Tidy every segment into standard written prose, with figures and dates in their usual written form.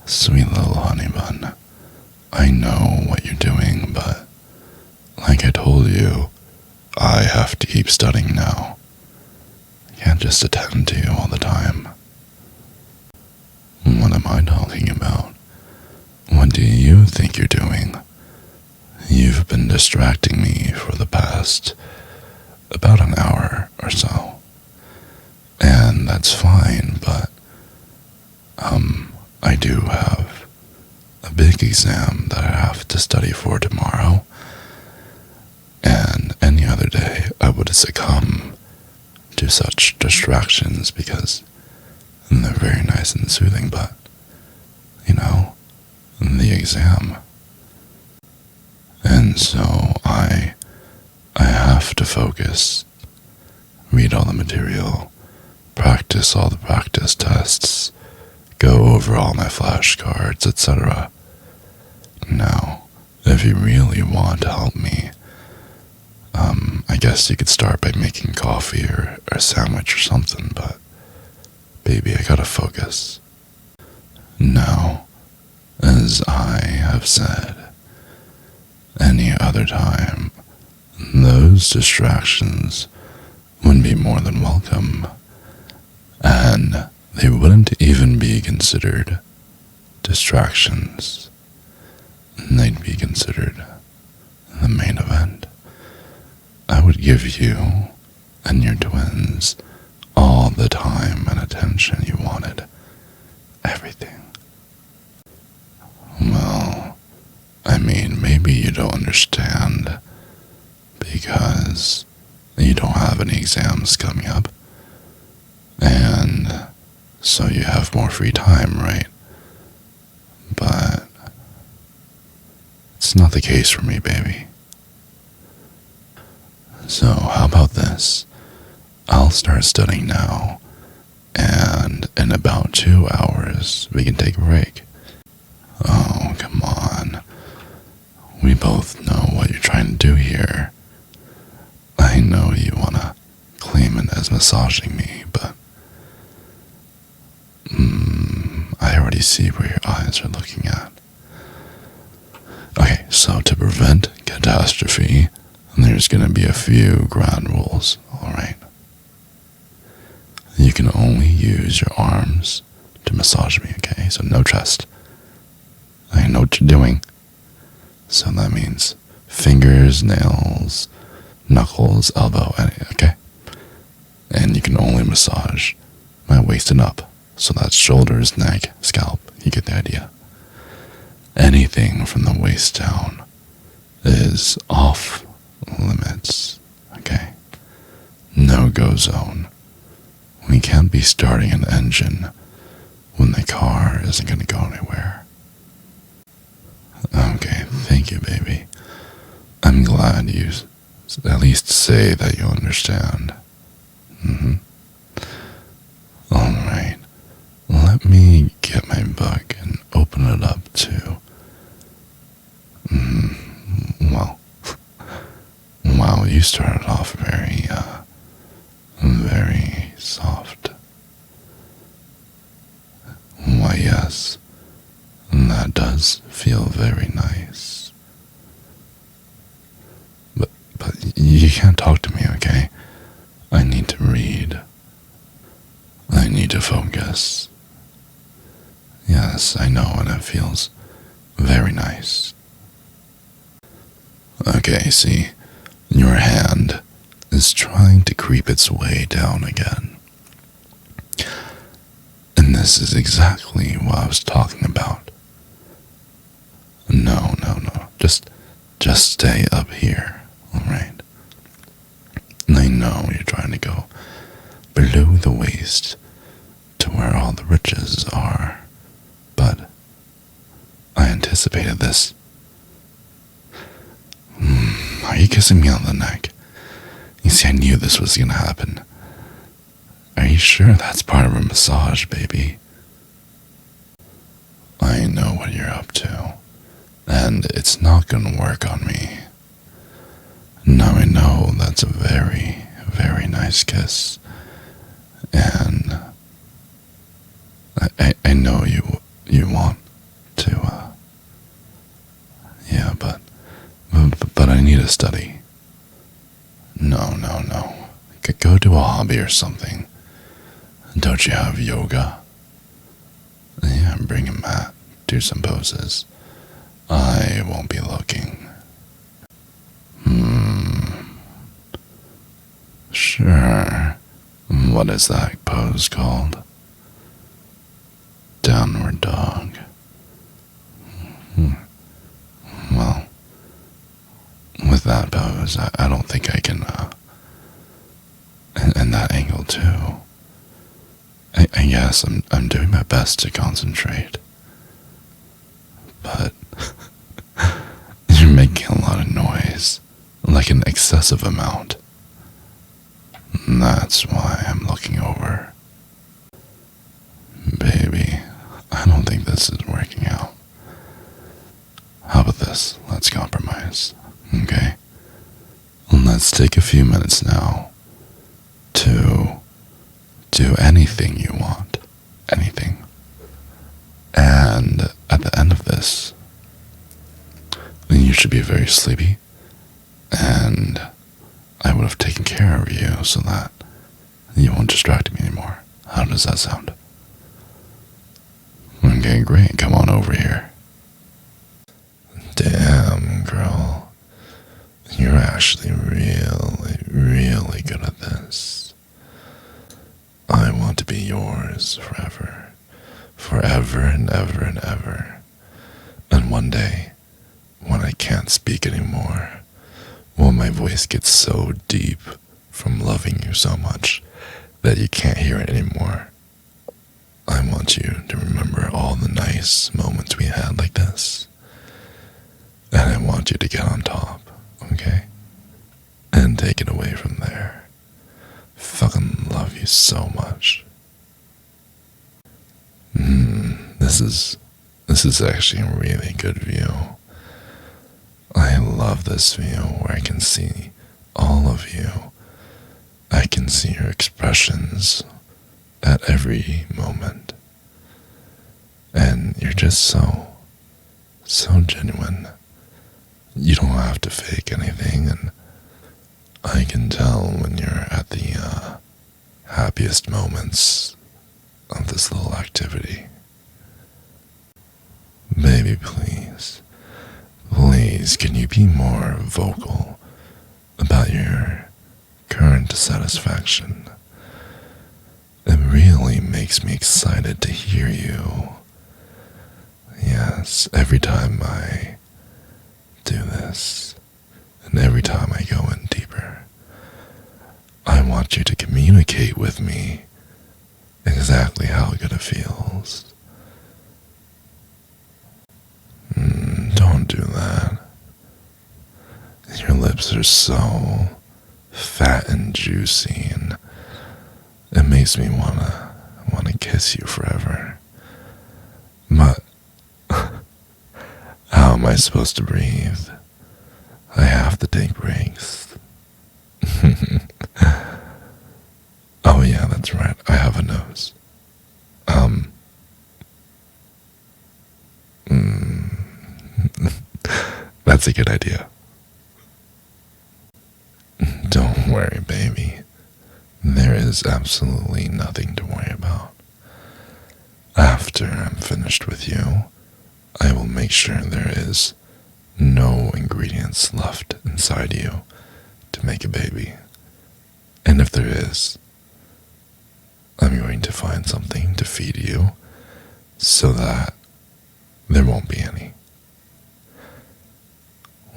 Sweet little honey bun, I know what you're doing, but like I told you, I have to keep studying now. I can't just attend to you all the time. What am I talking about? What do you think you're doing? You've been distracting me for the past about an hour or so. And that's fine, but I do have a big exam that I have to study for tomorrow. And any other day I would succumb to such distractions because they're very nice and soothing, but, the exam. And so I have to focus, read all the material, practice all the practice tests, go over all my flashcards, etc. Now, if you really want to help me, I guess you could start by making coffee or a sandwich or something, but baby, I gotta focus. Now, as I have said, any other time, those distractions would be more than welcome, and they wouldn't even be considered distractions. They'd be considered the main event. I would give you and your twins all the time and attention you wanted. Everything. Well, maybe you don't understand because you don't have any exams coming up, and so you have more free time, right? But it's not the case for me, baby. So how about this? I'll start studying now, and in about 2 hours we can take a break. Oh, come on. We both know what you're trying to do here. I know you want to claim it as massaging me, but I already see where your eyes are looking at. Okay, so to prevent catastrophe, there's going to be a few ground rules, alright? You can only use your arms to massage me, okay? So no chest. I know what you're doing. So that means fingers, nails, knuckles, elbow, okay? And you can only massage my waist and up. So that's shoulders, neck, scalp. You get the idea. Anything from the waist down is off limits, okay? No-go zone. We can't be starting an engine when the car isn't going to go anywhere. Okay, thank you, baby. I'm glad you at least say that you understand. Alright, let me get my book and open it up to... Wow, you started off very soft. Why, yes, that does feel very nice. But you can't talk to me, okay? I need to read. I need to focus. Yes, I know, and it feels very nice. Okay, see, your hand is trying to creep its way down again. And this is exactly what I was talking about. No. Just stay up here, alright? I know you're trying to go below the waist to where all the riches are, but I anticipated this. Are you kissing me on the neck? You see, I knew this was gonna happen. Are you sure that's part of a massage, baby? I know what you're up to, and it's not gonna work on me. Now I know that's a very, very nice kiss, and I know you want to study. No, no, no. Go do a hobby or something. Don't you have yoga? Yeah, bring a mat. Do some poses. I won't be looking. Sure. What is that pose called? Downward dog. Well, with that pose, I don't think I can, and that angle too. I guess I'm doing my best to concentrate. But you're making a lot of noise, like an excessive amount. And that's why I'm looking over. Baby, I don't think this is working out. How about this? Let's compromise, okay? Let's take a few minutes now to do anything you want. Anything. And at the end of this, you should be very sleepy, and I would have taken care of you so that you won't distract me anymore. How does that sound? Okay, great. Come on over here. Damn, girl. You're actually really, really good at this. I want to be yours forever. Forever and ever and ever. And one day, when I can't speak anymore, when my voice gets so deep from loving you so much that you can't hear it anymore, I want you to remember all the nice moments we had like this. And I want you to get on top, okay? And take it away from there. Fucking love you so much. This is actually a really good view. I love this view where I can see all of you. I can see your expressions at every moment. And you're just so genuine. You don't have to fake anything, and I can tell when you're at the happiest moments of this little activity. Baby, please, can you be more vocal about your current dissatisfaction? It really makes me excited to hear you. Yes, every time I do this, and every time I go in deeper, I want you to communicate with me exactly how good it feels. Don't do that. Your lips are so fat and juicy, and it makes me wanna kiss you forever. But how am I supposed to breathe? I have to take breaks. Oh yeah, that's right. I have a nose. That's a good idea. Don't worry, baby. There is absolutely nothing to worry about. After I'm finished with you, I will make sure there is no ingredients left inside you to make a baby. And if there is, I'm going to find something to feed you so that there won't be any.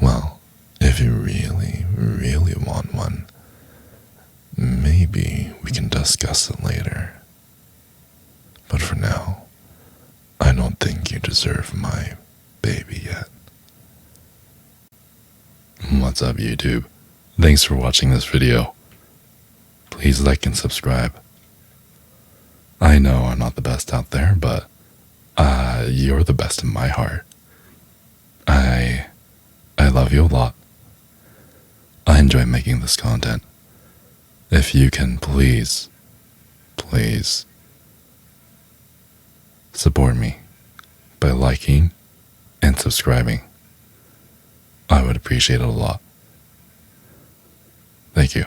Well, if you really, really want one, maybe we can discuss it later. But for now, I don't think you deserve my baby yet. What's up, YouTube? Thanks for watching this video. Please like and subscribe. I know I'm not the best out there, but you're the best in my heart. I love you a lot. I enjoy making this content. If you can please support me by liking and subscribing, I would appreciate it a lot. Thank you.